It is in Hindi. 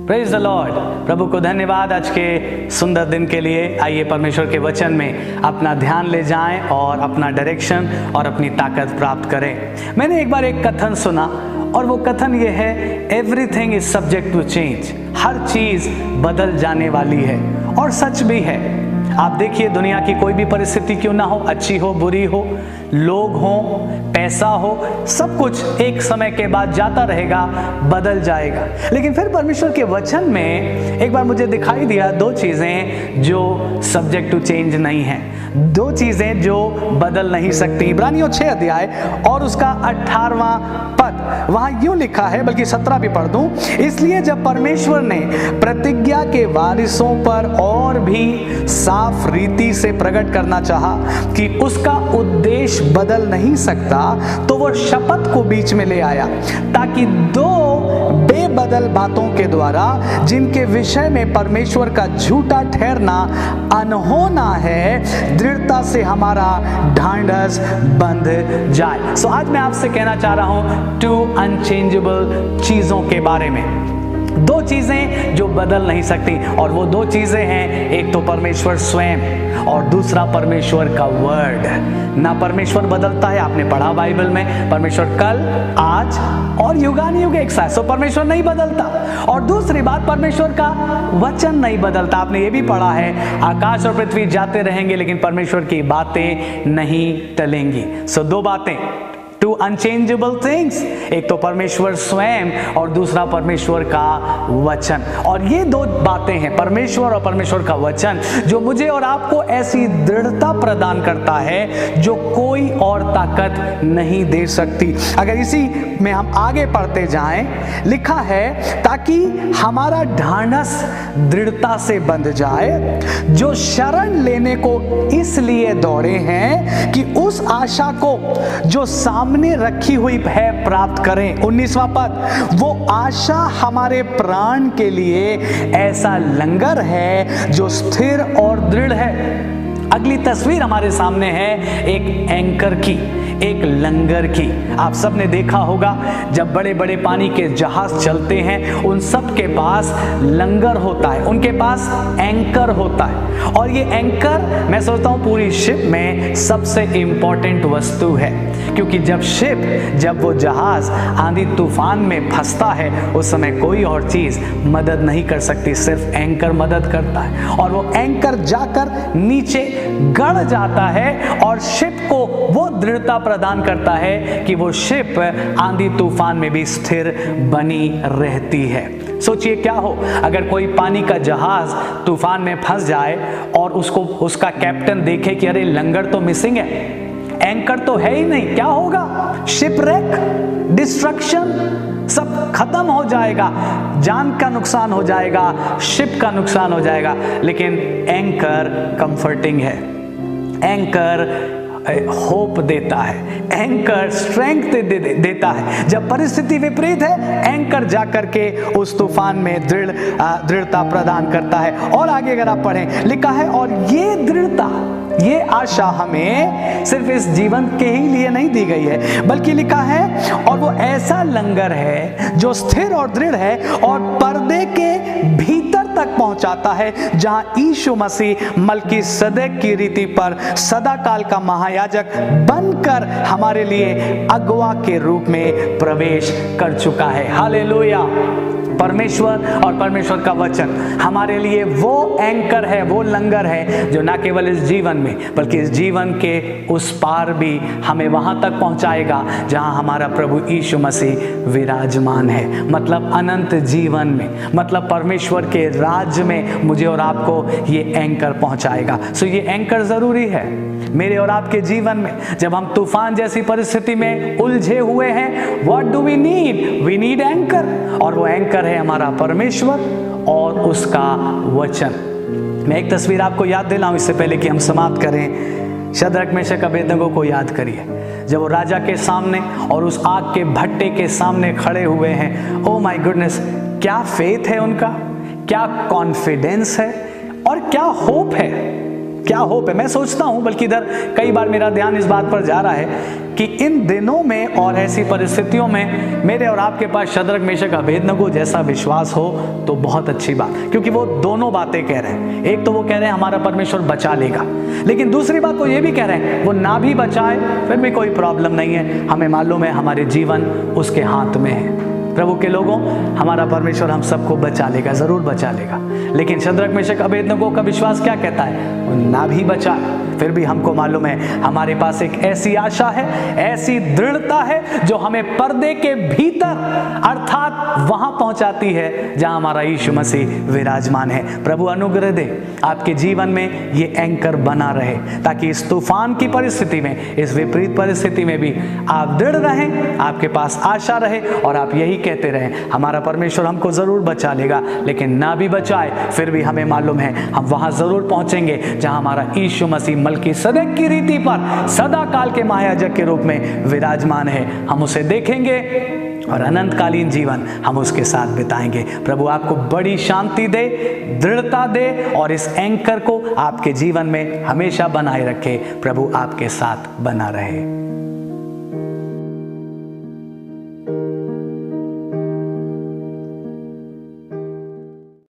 Praise the Lord. प्रभु को धन्यवाद आज के सुंदर दिन के लिए। आइए परमेश्वर के वचन में अपना ध्यान ले जाएं और अपना डायरेक्शन और अपनी ताकत प्राप्त करें। मैंने एक बार एक कथन सुना और वो कथन ये है, everything is subject to change. हर चीज बदल जाने वाली है और सच भी है। आप देखिए, दुनिया की कोई भी परिस्थिति क्यों ना हो, अच्छी हो बुरी हो, लोग हो पैसा हो, सब कुछ एक समय के बाद जाता रहेगा, बदल जाएगा। लेकिन फिर परमेश्वर के वचन में एक बार मुझे दिखाई दिया दो चीजें जो सब्जेक्ट टू चेंज नहीं है, दो चीजें जो बदल नहीं सकती। इब्रानियों 6 अध्याय और उसका 18वां पद, वहां यूं लिखा है, बल्कि 17 भी पढ़ दूं। इसलिए जब परमेश्वर ने प्रतिज्ञा के वारिसों पर और भी साफ रीति से प्रकट करना चाहा कि उसका उद्देश्य बदल नहीं सकता, तो वो शपथ को बीच में ले आया, ताकि दो बेबदल बातों के द्वारा, जिनके विषय में परमेश्वर का झूठा ठहरना अनहोना है, दृढ़ता से हमारा ढांढस बंध जाए। सो आज मैं आपसे कहना चाह रहा हूं 2 अनचेंजेबल चीजों के बारे में, दो चीजें जो बदल नहीं सकती। और वो दो चीजें हैं, एक तो परमेश्वर स्वयं और दूसरा परमेश्वर का वर्ड। ना परमेश्वर बदलता है, आपने पढ़ा बाइबल में, परमेश्वर कल आज और युगानुयुग एक साथ। सो परमेश्वर नहीं बदलता। और दूसरी बात, परमेश्वर का वचन नहीं बदलता। आपने ये भी पढ़ा है, आकाश और पृथ्वी जाते रहेंगे लेकिन परमेश्वर की बातें नहीं टलेंगी। सो दो बातें, 2 अनचेंजेबल थिंग्स, एक तो परमेश्वर स्वयं और दूसरा परमेश्वर का वचन। और ये दो बातें हैं, परमेश्वर और परमेश्वर का वचन, जो मुझे और आपको ऐसी दृढ़ता प्रदान करता है जो कोई और ताकत नहीं दे सकती। अगर इसी में हम आगे पढ़ते जाएं, लिखा है, ताकि हमारा ढांढस दृढ़ता से बंध जाए, जो शरण लेने को इसलिए दौड़े हैं कि उस आशा को जो सामने रखी हुई है प्राप्त करें। 19वां पद, वो आशा हमारे प्राण के लिए ऐसा लंगर है जो स्थिर और दृढ़ है। अगली तस्वीर हमारे सामने है एक एंकर की, एक लंगर की। आप सब ने देखा होगा, जब बड़े बड़े पानी के जहाज चलते हैं, उन सब के पास लंगर होता है, उनके पास एंकर होता है। और ये एंकर, मैं सोचता हूँ, पूरी शिप में सबसे इंपॉर्टेंट वस्तु है, क्योंकि जब वो जहाज आंधी तूफान में फंसता है, उस समय कोई और चीज मदद नहीं कर सकती, सिर्फ एंकर मदद करता है। और वो एंकर जाकर नीचे गड़ जाता है और शिप को वो दृढ़ता प्रदान करता है कि वो शिप आंधी तूफान में भी स्थिर बनी रहती है। सोचिए क्या हो अगर कोई पानी का जहाज तूफान में फंस जाए और उसका कैप्टन देखे कि अरे लंगर तो मिसिंग है, एंकर तो है ही नहीं, क्या होगा? शिपरेक, डिस्ट्रक्शन, सब खत्म हो जाएगा, जान का नुकसान हो जाएगा, शिप का नुकसान हो जाएगा। लेकिन एंकर कंफर्टिंग है, एंकर होप देता है, एंकर स्ट्रेंथ देता है। जब परिस्थिति विपरीत है, एंकर जाकर के उस तूफान में दृढ़ता प्रदान करता है। और आगे अगर आप पढ़ें, लिखा है, और ये दृढ़ता, ये आशा हमें सिर्फ इस जीवन के ही लिए नहीं दी गई है, बल्कि लिखा है, और वो ऐसा लंगर है जो स्थिर और दृढ़ है और पर्दे के भीतर तक पहुंचाता है, जहां यीशु मसीह मलकीसदेक की रीति पर सदा काल का महायाजक बनकर हमारे लिए अगुआ के रूप में प्रवेश कर चुका है। हालेलुया। परमेश्वर और परमेश्वर का वचन हमारे लिए वो एंकर है, वो लंगर है, जो ना केवल इस जीवन में बल्कि इस जीवन के उस पार भी हमें वहां तक पहुंचाएगा जहां हमारा प्रभु यीशु मसीह विराजमान है। मतलब अनंत जीवन में, मतलब परमेश्वर के राज्य में मुझे और आपको ये एंकर पहुंचाएगा। सो ये एंकर जरूरी है मेरे और आपके जीवन में। जब हम तूफान जैसी परिस्थिति में उलझे हुए हैं, what do we need? We need anchor, और वो एंकर है हमारा परमेश्वर और उसका वचन। मैं एक तस्वीर आपको याद दिलाऊं इससे पहले कि हम समाप्त करें। शद्रक मेशक अबेदनगो को याद करिए, जब वो राजा के सामने और उस आग के भट्टे के सामने खड़े हुए हैं। ओ माय गुडनेस, क्या फेथ है उनका, क्या कॉन्फिडेंस है और क्या होप है। क्या होप है। मैं सोचता हूं, बल्कि इधर कई बार मेरा ध्यान इस बात पर जा रहा है कि इन दिनों में और ऐसी परिस्थितियों में मेरे और आपके पास शद्रक मेशक अबेदनगो जैसा विश्वास हो तो बहुत अच्छी बात, क्योंकि वो दोनों बातें कह रहे हैं। एक तो वो कह रहे हैं हमारा परमेश्वर बचा लेगा, लेकिन दूसरी बात वो ये भी कह रहे हैं वो ना भी बचाए फिर भी कोई प्रॉब्लम नहीं है, हमें मालूम है हमारे जीवन उसके हाथ में है। प्रभु के लोगों, हमारा परमेश्वर हम सबको बचा लेगा, जरूर बचा लेगा। लेकिन शद्रक मेशक अबेदनगो का विश्वास क्या कहता है? वो ना भी बचाए फिर भी हमको मालूम है हमारे पास एक ऐसी आशा है, ऐसी दृढ़ता है जो हमें पर्दे के भीतर अर्थात वहां पहुंचाती है जहां हमारा यीशु मसीह विराजमान है। प्रभु अनुग्रह दे आपके जीवन में ये एंकर बना रहे, ताकि इस तूफान की परिस्थिति में, इस विपरीत परिस्थिति में भी आप दृढ़ रहें, आपके पास आशा रहे और आप यही कहते रहें हमारा परमेश्वर हमको जरूर बचा लेगा। लेकिन ना भी बचाए फिर भी हमें मालूम है हम वहां जरूर पहुंचेंगे जहां हमारा यीशु मसीह मलकीसदेक की रीति पर सदा काल के महायाजक के रूप में विराजमान है। हम उसे देखेंगे और अनंतकालीन जीवन हम उसके साथ बिताएंगे। प्रभु आपको बड़ी शांति दे, दृढ़ता दे और इस एंकर को आपके जीवन में हमेशा बनाए रखे। प्रभु आपके साथ बना रहे।